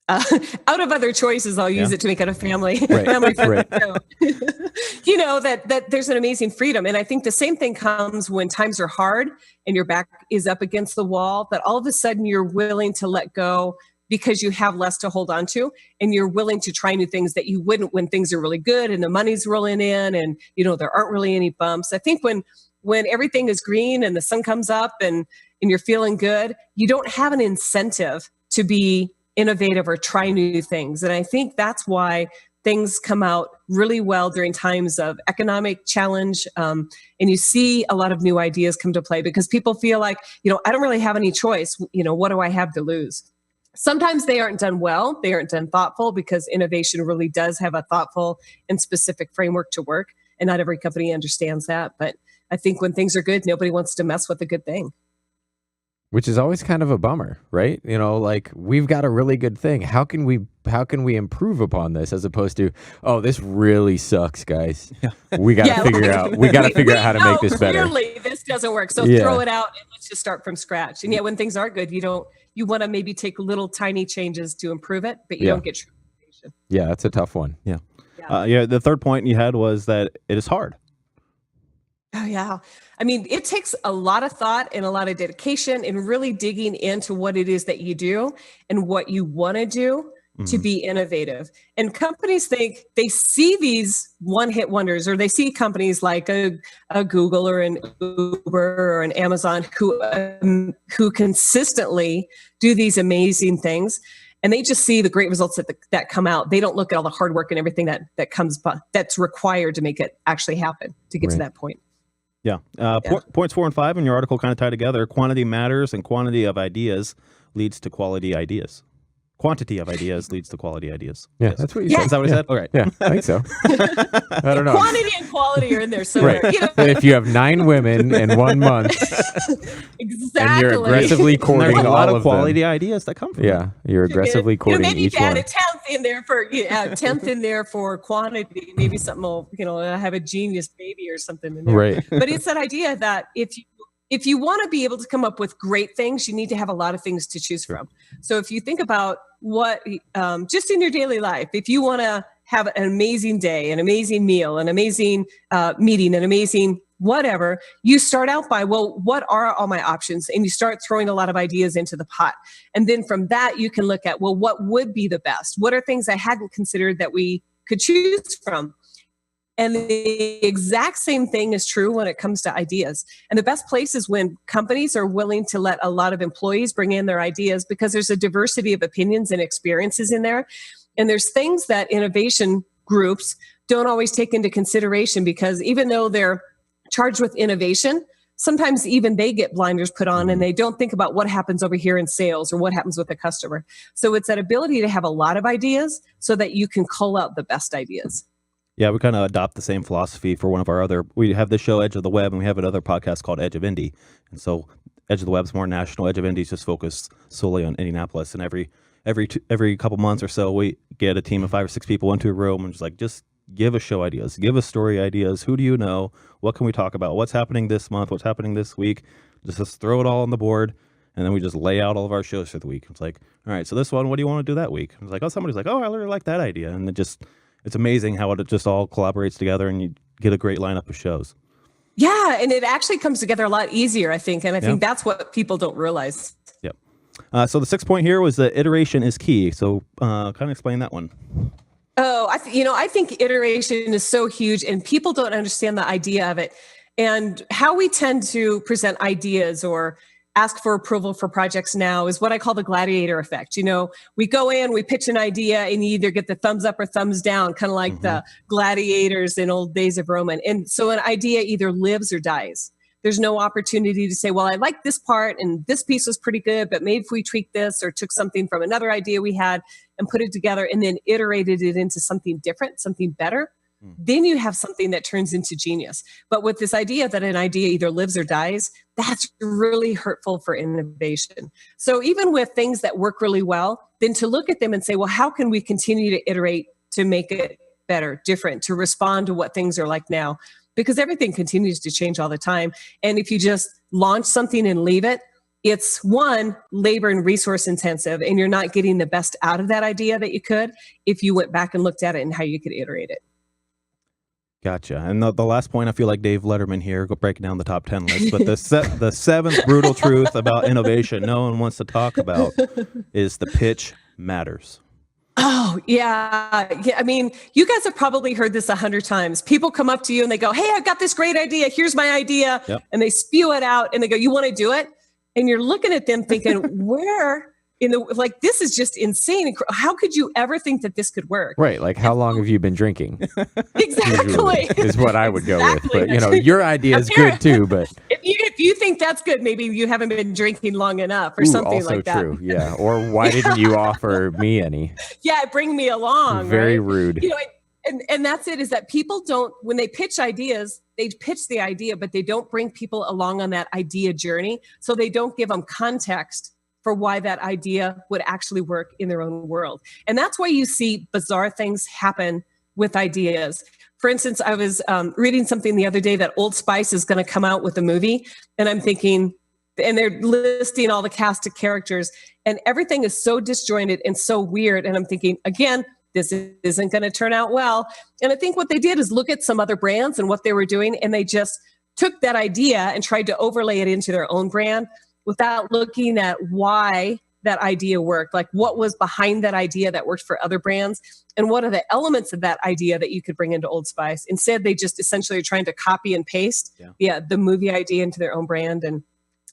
out of other choices. I'll use it to make it a family. Family right. That there's an amazing freedom. And I think the same thing comes when times are hard and your back is up against the wall, that all of a sudden you're willing to let go because you have less to hold on to, and you're willing to try new things that you wouldn't when things are really good and the money's rolling in and, there aren't really any bumps. I think when everything is green and the sun comes up and you're feeling good, you don't have an incentive to be innovative or try new things. And I think that's why things come out really well during times of economic challenge. And you see a lot of new ideas come to play because people feel like, I don't really have any choice. What do I have to lose? Sometimes they aren't done well. They aren't done thoughtful, because innovation really does have a thoughtful and specific framework to work. And not every company understands that. But I think when things are good, nobody wants to mess with a good thing. Which is always kind of a bummer, right? We've got a really good thing. How can we improve upon this, as opposed to, oh, this really sucks, guys. We got to figure out how to make this better. Clearly, this doesn't work. So throw it out and let's just start from scratch. And yet when things are good, you want to maybe take little tiny changes to improve it, but you don't get true innovation. Yeah, that's a tough one. Yeah. The third point you had was that it is hard. Oh, yeah. I mean, it takes a lot of thought and a lot of dedication and really digging into what it is that you do and what you want to do to be innovative. And companies think they see these one-hit wonders, or they see companies like a Google or an Uber or an Amazon who consistently do these amazing things. And they just see the great results that come out. They don't look at all the hard work and everything that's required to make it actually happen, to get to that point. Yeah. Points 4 and 5 in your article kind of tie together. Quantity matters, and quantity of ideas leads to quality ideas. Quantity of ideas leads to quality ideas. Yeah, that's what you said. Is that what you said? All right. Yeah, I think so. I don't know. Quantity and quality are in there somewhere. Right. And if you have 9 women in 1 month, exactly, and you're aggressively courting there's a lot all of quality ideas that come from it. You're aggressively courting maybe each add one. a 10th in there for quantity. Maybe something will, have a genius baby or something in there. Right. But it's that idea that if you want to be able to come up with great things, you need to have a lot of things to choose from. So if you think about what, just in your daily life, if you want to have an amazing day, an amazing meal, an amazing meeting, an amazing whatever, you start out by, well, what are all my options? And you start throwing a lot of ideas into the pot. And then from that, you can look at, well, what would be the best? What are things I hadn't considered that we could choose from? And the exact same thing is true when it comes to ideas. And the best place is when companies are willing to let a lot of employees bring in their ideas, because there's a diversity of opinions and experiences in there. And there's things that innovation groups don't always take into consideration, because even though they're charged with innovation, sometimes even they get blinders put on and they don't think about what happens over here in sales or what happens with the customer. So it's that ability to have a lot of ideas so that you can cull out the best ideas. Yeah, we kind of adopt the same philosophy for one of our other, we have this show Edge of the Web, and we have another podcast called Edge of Indy. And so Edge of the Web's more national. Edge of Indy is just focused solely on Indianapolis. And every couple months or so, we get a team of 5 or 6 people into a room and just give us show ideas, give us story ideas. Who do you know? What can we talk about? What's happening this month? What's happening this week? Just throw it all on the board, and then we just lay out all of our shows for the week. It's like, all right, so this one, what do you want to do that week? It's like, oh, somebody's like, oh, I really like that idea. And it's amazing how it just all collaborates together, and you get a great lineup of shows. Yeah, and it actually comes together a lot easier, I think. And I think that's what people don't realize. Yep. So the 6th point here was that iteration is key. So kind of explain that one. Oh, I think iteration is so huge, and people don't understand the idea of it. And how we tend to present ideas or ask for approval for projects now is what I call the Gladiator Effect. We go in, we pitch an idea, and you either get the thumbs up or thumbs down, kind of like the gladiators in old days of Roman. And so an idea either lives or dies. There's no opportunity to say, well, I like this part and this piece was pretty good, but maybe if we tweak this or took something from another idea we had and put it together and then iterated it into something different, something better, then you have something that turns into genius. But with this idea that an idea either lives or dies, that's really hurtful for innovation. So even with things that work really well, then to look at them and say, well, how can we continue to iterate to make it better, different, to respond to what things are like now? Because everything continues to change all the time. And if you just launch something and leave it, it's one, labor and resource intensive, and you're not getting the best out of that idea that you could if you went back and looked at it and how you could iterate it. Gotcha. And the last point, I feel like Dave Letterman here, breaking down the top 10 list, but the 7th brutal truth about innovation no one wants to talk about is the pitch matters. Oh, yeah. I mean, you guys have probably heard this 100 times. People come up to you and they go, hey, I've got this great idea. Here's my idea. Yep. And they spew it out and they go, you want to do it? And you're looking at them thinking, where this is just insane. How could you ever think that this could work? Right. Like, how long have you been drinking? Exactly. Is what I would go with. But, your idea is good too. But if you think that's good, maybe you haven't been drinking long enough or something like that. Also true. Yeah. Or why didn't you offer me any? Yeah. Bring me along. Very rude. And that's it, is that people don't, when they pitch ideas, they pitch the idea, but they don't bring people along on that idea journey. So they don't give them context for why that idea would actually work in their own world. And that's why you see bizarre things happen with ideas. For instance, I was reading something the other day that Old Spice is going to come out with a movie. And I'm thinking, and they're listing all the cast of characters, and everything is so disjointed and so weird. And I'm thinking, again, this isn't going to turn out well. And I think what they did is look at some other brands and what they were doing, and they just took that idea and tried to overlay it into their own brand without looking at why that idea worked, like what was behind that idea that worked for other brands, and what are the elements of that idea that you could bring into Old Spice. Instead, they just essentially are trying to copy and paste the movie idea into their own brand. And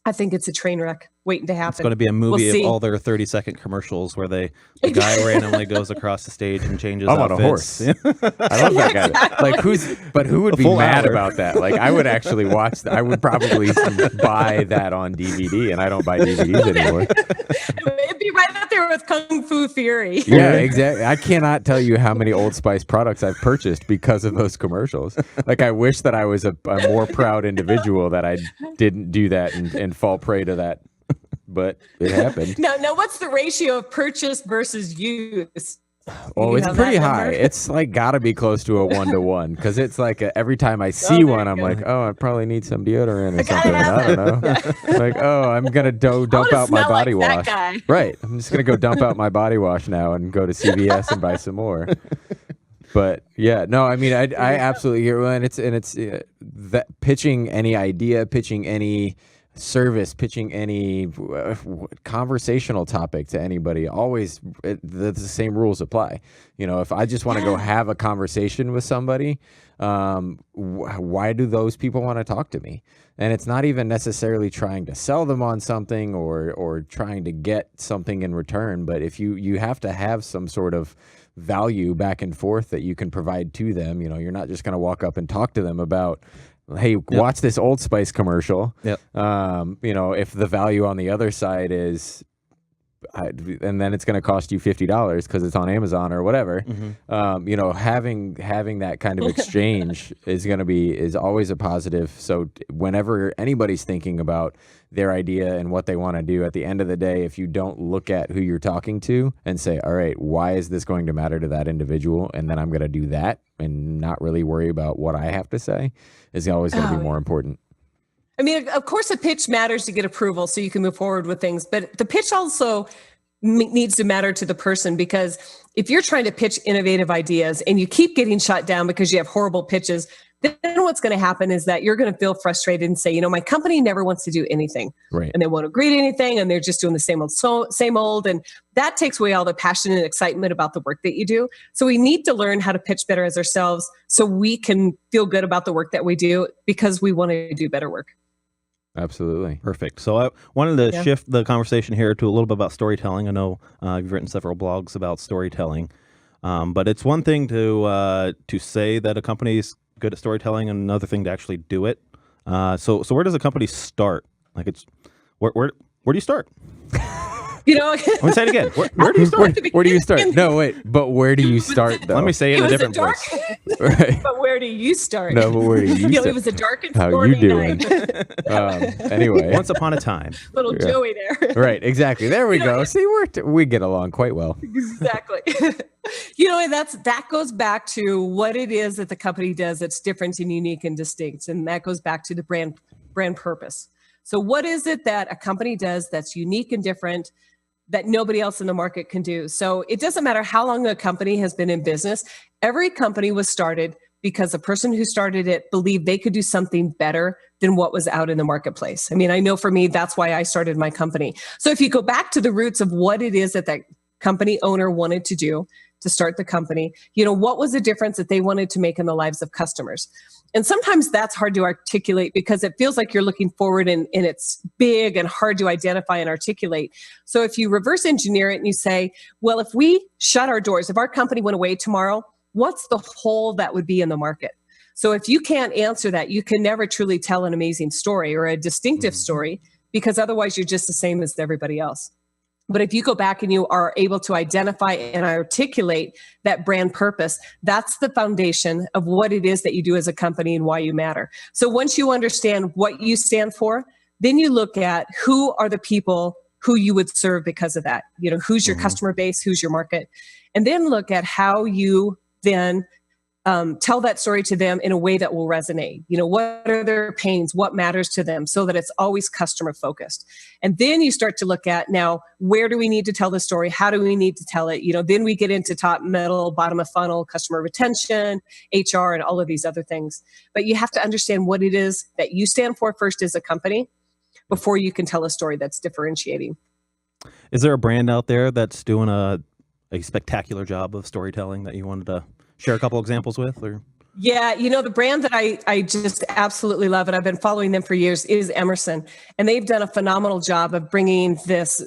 I think it's a train wreck waiting to happen. It's going to be a movie of all their 30-second commercials where the guy randomly goes across the stage and changes outfits. On a horse. I love that guy. Like, who would be mad about that? Like, I would actually watch that. I would probably buy that on DVD, and I don't buy DVDs anymore. It'd be right up there with Kung Fu Fury. Yeah, exactly. I cannot tell you how many Old Spice products I've purchased because of those commercials. Like, I wish that I was a more proud individual that I didn't do that and fall prey to that. But it happened. Now, what's the ratio of purchase versus use? Oh, it's pretty high. It's like got to be close to a 1-to-1, because it's like every time I see one, I'm like, oh, I probably need some deodorant or something. I don't know. Like, oh, I'm gonna dump out my body wash. Right. I'm just gonna go dump out my body wash now and go to CVS and buy some more. But yeah, no, I mean, I absolutely hear you. And it's that pitching any idea, pitching any service, pitching any conversational topic to anybody, always the same rules apply. If I just want to go have a conversation with somebody, why do those people want to talk to me? And it's not even necessarily trying to sell them on something or trying to get something in return, but if you have to have some sort of value back and forth that you can provide to them. You're not just going to walk up and talk to them about hey, watch this Old Spice commercial. Yep. If the value on the other side is, and then it's going to cost you $50 because it's on Amazon or whatever. Having that kind of exchange is always a positive. So whenever anybody's thinking about their idea and what they want to do, at the end of the day, if you don't look at who you're talking to and say, all right, why is this going to matter to that individual? And then I'm going to do that and not really worry about what I have to say, is always going to be more important. I mean, of course, a pitch matters to get approval so you can move forward with things, but the pitch also needs to matter to the person, because if you're trying to pitch innovative ideas and you keep getting shut down because you have horrible pitches, then what's going to happen is that you're going to feel frustrated and say, my company never wants to do anything, right? And they won't agree to anything, and they're just doing the same old. And that takes away all the passion and excitement about the work that you do. So we need to learn how to pitch better as ourselves so we can feel good about the work that we do, because we want to do better work. Absolutely. Perfect. So I wanted to shift the conversation here to a little bit about storytelling. I know you've written several blogs about storytelling, but it's one thing to say that a company's good at storytelling, and another thing to actually do it. So where does a company start? Like, it's where do you start? Let me say it again. Where do you start? Where do you start? No, wait. But where do you start, though? Let me say it in a different voice. Right. But where do you start? No, but where do you start? It was a dark and How stormy you doing? night. Anyway. Once upon a time. Little Joey there. Right, exactly. There we go. See, we get along quite well. Exactly. That goes back to what it is that the company does that's different and unique and distinct. And that goes back to the brand purpose. So what is it that a company does that's unique and different that nobody else in the market can do? So it doesn't matter how long a company has been in business. Every company was started because the person who started it believed they could do something better than what was out in the marketplace. I mean, I know for me, that's why I started my company. So if you go back to the roots of what it is that company owner wanted to do to start the company, what was the difference that they wanted to make in the lives of customers? And sometimes that's hard to articulate because it feels like you're looking forward and it's big and hard to identify and articulate. So if you reverse engineer it and you say, well, if we shut our doors, if our company went away tomorrow, what's the hole that would be in the market? So if you can't answer that, you can never truly tell an amazing story or a distinctive story, because otherwise you're just the same as everybody else. But if you go back and you are able to identify and articulate that brand purpose, that's the foundation of what it is that you do as a company and why you matter. So once you understand what you stand for, then you look at who are the people who you would serve because of that. Who's your customer base, who's your market, and then look at how you then tell that story to them in a way that will resonate. What are their pains? What matters to them? So that it's always customer focused. And then you start to look at, now, where do we need to tell the story? How do we need to tell it? Then we get into top, middle, bottom of funnel, customer retention, HR, and all of these other things. But you have to understand what it is that you stand for first as a company before you can tell a story that's differentiating. Is there a brand out there that's doing a spectacular job of storytelling that you wanted to share a couple examples with? Or yeah, the brand that I just absolutely love, and I've been following them for years, is Emerson. And they've done a phenomenal job of bringing this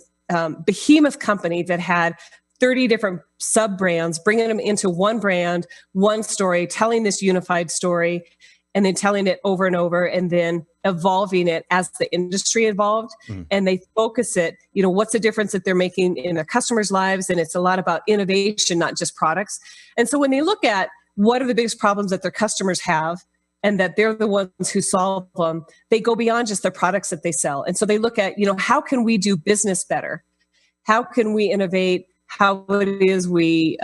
behemoth company that had 30 different sub-brands, bringing them into one brand, one story, telling this unified story, and then telling it over and over, and then evolving it as the industry evolved. And they focus it, what's the difference that they're making in their customers' lives? And it's a lot about innovation, not just products. And so when they look at what are the biggest problems that their customers have, and that they're the ones who solve them, they go beyond just their products that they sell. And so they look at, how can we do business better? How can we innovate? How it is we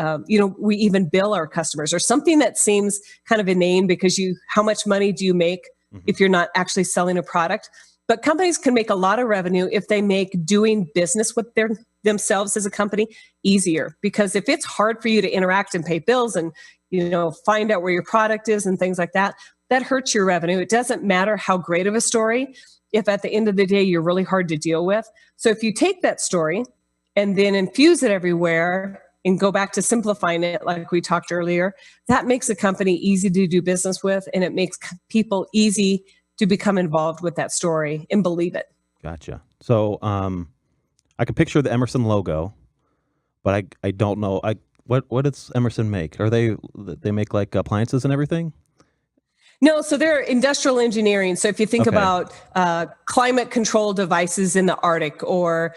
even bill our customers, or something that seems kind of inane, because how much money do you make if you're not actually selling a product? But companies can make a lot of revenue if they make doing business with themselves as a company easier. Because if it's hard for you to interact and pay bills and find out where your product is and things like that, that hurts your revenue. It doesn't matter how great of a story if at the end of the day you're really hard to deal with. So if you take that story and then infuse it everywhere and go back to simplifying it like we talked earlier, that makes a company easy to do business with, and it makes people easy to become involved with that story and believe it. Gotcha. So I can picture the Emerson logo, but I don't know. What does Emerson make? Are they make like appliances and everything? No, so they're industrial engineering. So if you think Okay. about climate control devices in the Arctic, or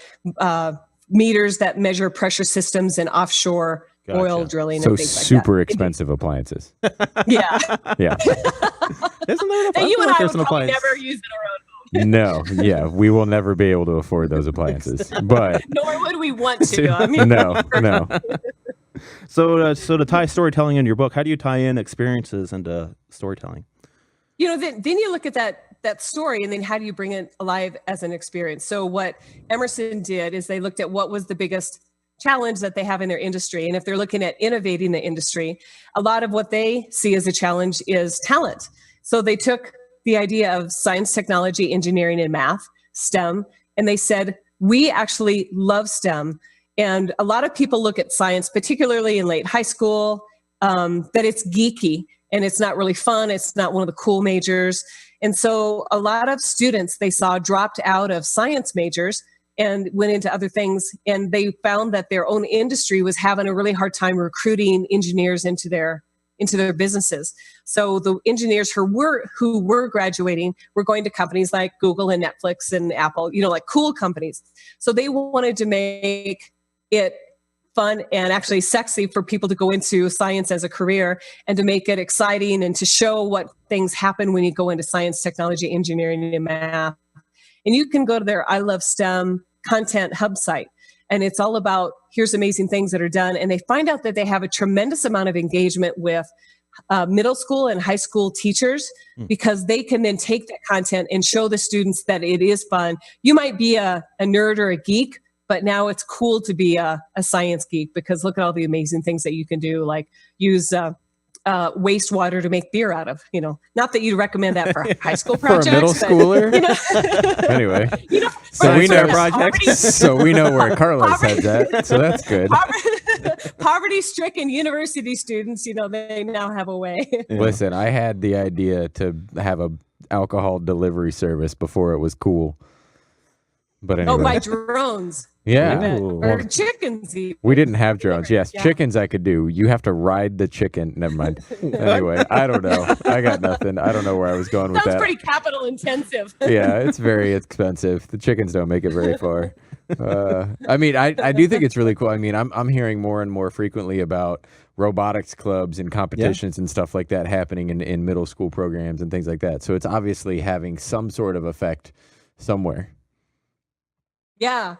meters that measure pressure systems in offshore oil Gotcha. drilling So and things super like that. expensive appliances. Yeah. Yeah. Isn't there And you and I would an probably appliance? never use it our own. No. Yeah. We will never be able to afford those appliances. But Nor would we want to. I mean, no. So to tie storytelling into your book, how do you tie in experiences into storytelling? then you look at that story, and then how do you bring it alive as an experience? So what Emerson did is they looked at what was the biggest challenge that they have in their industry. And if they're looking at innovating the industry, a lot of what they see as a challenge is talent. So they took the idea of science, technology, engineering, and math, STEM, and they said, we actually love STEM. And a lot of people look at science, particularly in late high school, that it's geeky and it's not really fun. It's not one of the cool majors. And so a lot of students they saw dropped out of science majors and went into other things. And they found that their own industry was having a really hard time recruiting engineers into their businesses. So the engineers who were graduating were going to companies like Google and Netflix and Apple, like cool companies. So they wanted to make it fun and actually sexy for people to go into science as a career, and to make it exciting and to show what things happen when you go into science, technology, engineering, and math. And you can go to their I Love STEM content hub site, and it's all about here's amazing things that are done. And they find out that they have a tremendous amount of engagement with middle school and high school teachers, because they can then take that content and show the students that it is fun. You might be a nerd or a geek, but now it's cool to be a science geek, because look at all the amazing things that you can do, like use wastewater to make beer out of. Not that you'd recommend that for high school projects. For a middle schooler? Anyway. So we know projects. So we know where Carla's head's at. So that's good. Poverty-stricken university students, they now have a way. Yeah. Listen, I had the idea to have a alcohol delivery service before it was cool. But anyway. Oh, by drones. Yeah. Or chickens even. We didn't have drones. Yes, chickens I could do. You have to ride the chicken. Never mind. Anyway, I don't know. I got nothing. I don't know where I was going with that. Sounds pretty capital intensive. Yeah, it's very expensive. The chickens don't make it very far. I do think it's really cool. I mean, I'm hearing more and more frequently about robotics clubs and competitions and stuff like that happening in middle school programs and things like that. So it's obviously having some sort of effect somewhere. Yeah.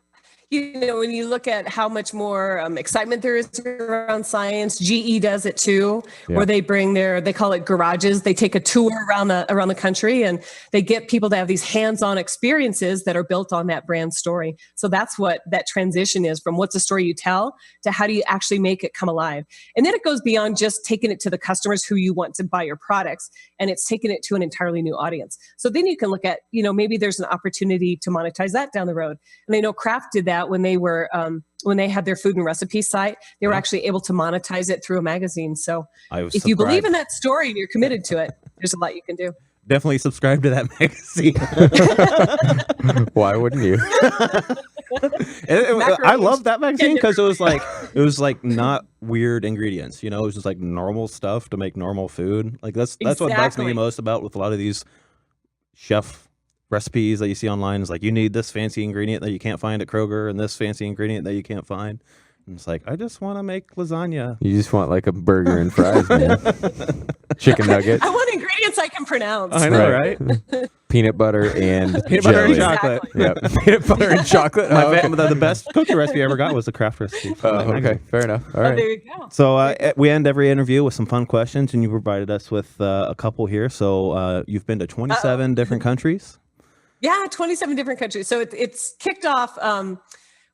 When you look at how much more excitement there is around science, GE does it too, where they bring they call it garages. They take a tour around the country, and they get people to have these hands-on experiences that are built on that brand story. So that's what that transition is, from what's the story you tell to how do you actually make it come alive. And then it goes beyond just taking it to the customers who you want to buy your products, and it's taking it to an entirely new audience. So then you can look at, maybe there's an opportunity to monetize that down the road. And I know Kraft did that when they were when they had their food and recipe site. They were actually able to monetize it through a magazine. So if you believe in that story and you're committed to it, there's a lot you can do. Definitely subscribe to that magazine. Why wouldn't you? I love that magazine because it was like not weird ingredients. It was just like normal stuff to make normal food. Like that's what bugs me most about with a lot of these chef recipes that you see online. Is like, you need this fancy ingredient that you can't find at Kroger and this fancy ingredient that you can't find. And it's like, I just want to make lasagna. You just want like a burger and fries, man. Chicken nuggets. I want ingredients I can pronounce. I know, right? Peanut butter and chocolate. Exactly. Yep. Peanut butter and chocolate. The best cookie recipe I ever got was the Kraft recipe. Okay, fair enough. All right. There you go. So we end every interview with some fun questions, and you provided us with a couple here. So you've been to 27 different countries. Yeah, 27 different countries. So it's kicked off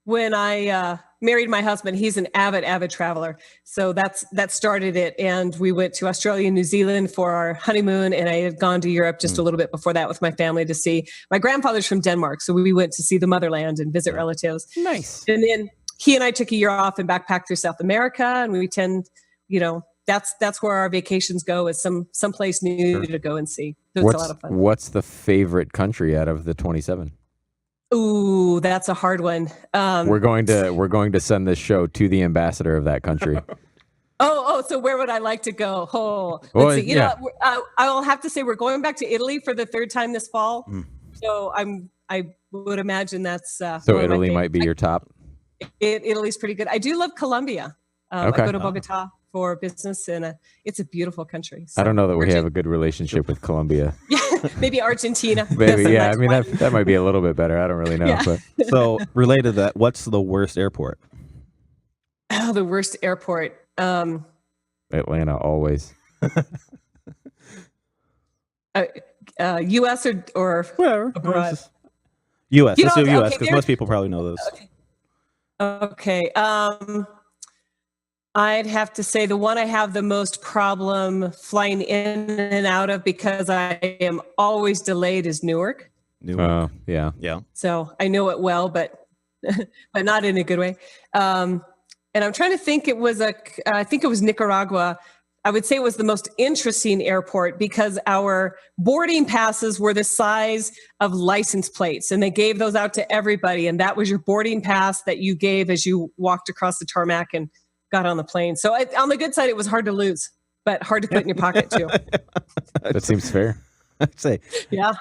when I married my husband. He's an avid traveler. So that started it. And we went to Australia and New Zealand for our honeymoon. And I had gone to Europe just a little bit before that with my family to see. My grandfather's from Denmark. So we went to see the motherland and visit relatives. Nice. And then he and I took a year off and backpacked through South America. And we tend, that's where our vacations go, is someplace new to go and see. So it's a lot of fun. What's the favorite country out of the 27? Ooh, that's a hard one. We're going to send this show to the ambassador of that country. So where would I like to go? Well, Let's see. I'll have to say we're going back to Italy for the third time this fall. So I would imagine that's So one of my Italy might favorites. be your top. Italy's pretty good. I do love Colombia. Okay. I go to Bogota for business, and it's a beautiful country. So I don't know that we have a good relationship with Colombia. Yeah, maybe Argentina. Maybe, That's a yeah. nice I mean, one. that might be a little bit better. I don't really know. Yeah. But So related to that, what's the worst airport? Oh, the worst airport. Atlanta always. U.S. or Whatever. abroad. U.S. You Let's know, do U.S. okay, because there- most people probably know those. Okay. I'd have to say the one I have the most problem flying in and out of because I am always delayed is Newark. Yeah. Yeah. So I know it well, but but not in a good way. And I'm trying to think. I think it was Nicaragua. I would say it was the most interesting airport because our boarding passes were the size of license plates, and they gave those out to everybody. And that was your boarding pass that you gave as you walked across the tarmac and got on the plane. So on the good side, it was hard to lose, but hard to put in your pocket too. That seems fair. I'd say. Yeah.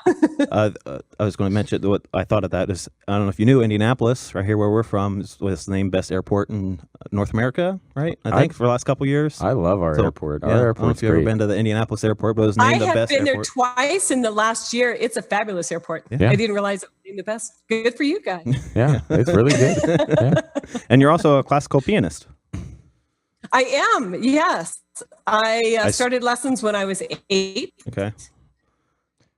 I was going to mention what I thought of that is, I don't know if you knew, Indianapolis, right here where we're from, was named best airport in North America, right? I think for the last couple of years. I love our airport. Yeah, Our I don't know airport's if you've ever great. been to the Indianapolis airport, but it was I named the have best been airport. there twice in the last year. It's a fabulous airport. Yeah. I didn't realize it was named the best. Good for you guys. Yeah, it's really good. Yeah. And you're also a classical pianist. I am. Yes. I started lessons when I was 8. Okay.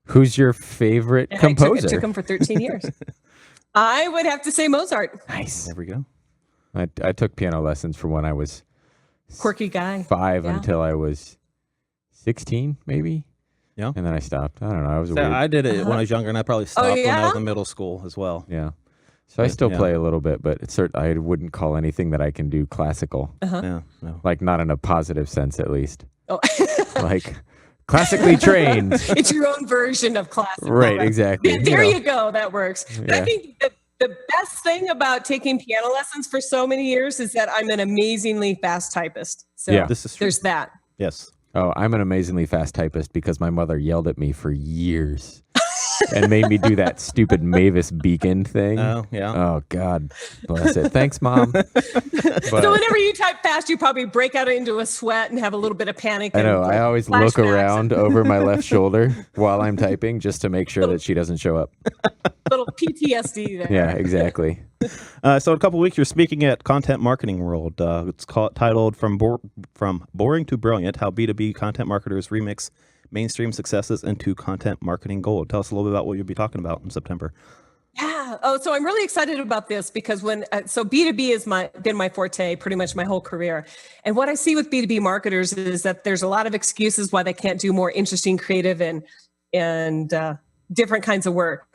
Who's your favorite And composer? I took them for 13 years. I would have to say Mozart. Nice. There we go. I took piano lessons from when I was Quirky guy. 5 Yeah. until I was 16, maybe. Yeah. And then I stopped. I don't know. I was a So weird. I did it when I was younger, and I probably stopped when I yeah? was in middle school as well. Yeah. So I still Yeah. play a little bit, but I wouldn't call anything that I can do classical. Yeah. No. Like not in a positive sense, at least. Oh. Like classically trained. It's your own version of classical. Right, exactly. There You know. you go. That works. But Yeah. I think the best thing about taking piano lessons for so many years is that I'm an amazingly fast typist. So Yeah. This is true. there's that. Yes. Oh, I'm an amazingly fast typist because my mother yelled at me for years and made me do that stupid Mavis Beacon thing. Oh, yeah. Oh, God bless it. Thanks, Mom. But So whenever you type fast, you probably break out into a sweat and have a little bit of panic. I know. and I always look flashbacks. around over my left shoulder while I'm typing just to make sure that she doesn't show up. Little PTSD there. Yeah, exactly. So in a couple of weeks, you're speaking at Content Marketing World. It's titled From Boring to Brilliant, How B2B Content Marketers Remix Mainstream Successes into Content Marketing Gold. Tell us a little bit about what you'll be talking about in September. Yeah. Oh, so I'm really excited about this because so B2B has been my forte pretty much my whole career. And what I see with B2B marketers is that there's a lot of excuses why they can't do more interesting, creative, and different kinds of work.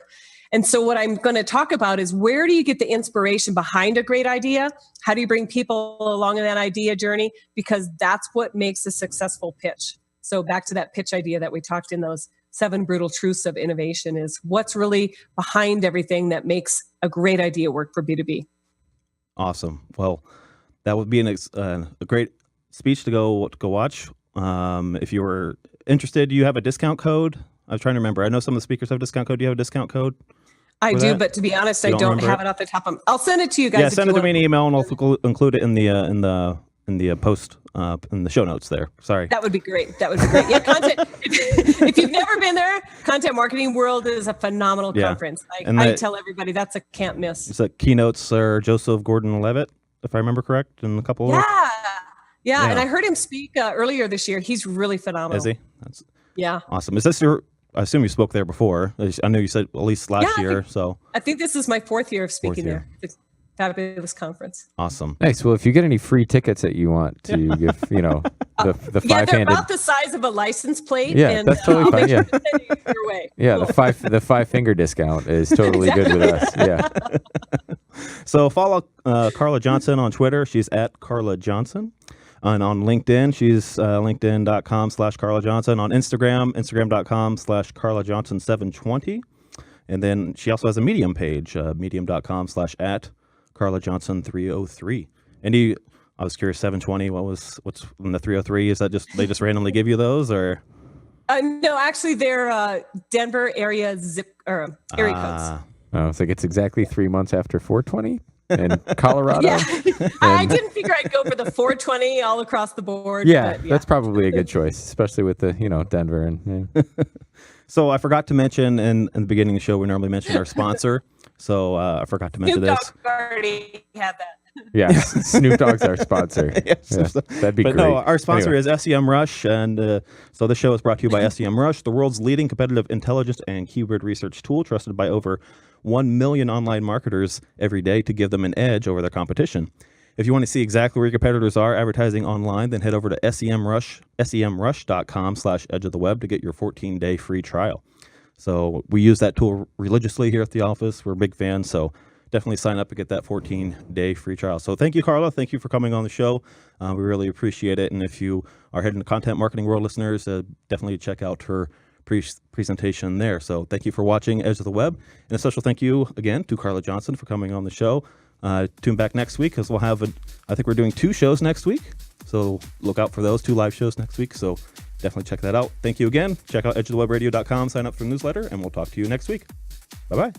And so what I'm going to talk about is where do you get the inspiration behind a great idea? How do you bring people along in that idea journey? Because that's what makes a successful pitch. So back to that pitch idea that we talked in those 7 brutal truths of innovation is what's really behind everything that makes a great idea work for B2B. Awesome. Well, that would be a great speech to go watch. If you were interested, do you have a discount code? I was trying to remember. I know some of the speakers have a discount code. Do you have a discount code? I for do, that? but to be honest, I You don't don't remember have it? it off the top of. I'll send it to you guys. Yeah, if send you it to me want. an email, and I'll include it in the post in the show notes there. Sorry. That would be great. That would be great. Yeah, content. If you've never been there, Content Marketing World is a phenomenal Yeah. conference. And I the- tell everybody that's a can't miss. It's keynotes Sir Joseph Gordon-Levitt, if I remember correct, in a couple of Yeah, Yeah. and I heard him speak earlier this year. He's really phenomenal. Is he? That's Yeah, awesome. Is this your? I assume you spoke there before. I know you said at least last Yeah, I year. think- So I think this is my 4th year of speaking year. there. It's a fabulous conference. awesome. Nice. Well, if you get any free tickets that you want to give, the Yeah, they're five-handed. about the size of a license plate. Yeah, and, that's totally I'll fine, make sure yeah. to send it your way. Yeah, Cool. the five finger discount is totally good with us. Yeah. So follow Carla Johnson on Twitter. She's at Carla Johnson. And on LinkedIn, she's linkedin.com/Carla Johnson. On Instagram, instagram.com/Carla Johnson 720. And then she also has a Medium page, medium.com/@Carla Johnson 303. Any I was curious, 720, what's in the 303? Is that just, they just randomly give you those, or? No, actually they're Denver area area codes. Oh, it's like it's exactly 3 months after 420 in Colorado. Yeah, I didn't figure I'd go for the 420 all across the board. Yeah, but that's probably a good choice, especially with the, Denver. And So I forgot to mention in the beginning of the show, we normally mention our sponsor. So I forgot to mention Snoop this. Dogg already had that. yeah, Snoop Dogg's our sponsor. Yes. Yeah, that'd be But great. no, our sponsor Anyway. is SEM Rush, and so this show is brought to you by SEM Rush, the world's leading competitive intelligence and keyword research tool, trusted by over 1 million online marketers every day to give them an edge over their competition. If you want to see exactly where your competitors are advertising online, then head over to semrush.com/edge of the web to get your 14-day free trial. So we use that tool religiously here at the office. We're big fans, so definitely sign up and get that 14-day free trial. So thank you, Carla. Thank you for coming on the show. We really appreciate it. And if you are heading to Content Marketing World listeners, definitely check out her presentation there. So thank you for watching Edge of the Web. And a special thank you again to Carla Johnson for coming on the show. Tune back next week because we'll have, I think we're doing 2 shows next week. So look out for those 2 live shows next week. So definitely check that out. Thank you again. Check out edgeofthewebradio.com, sign up for the newsletter, and we'll talk to you next week. Bye-bye.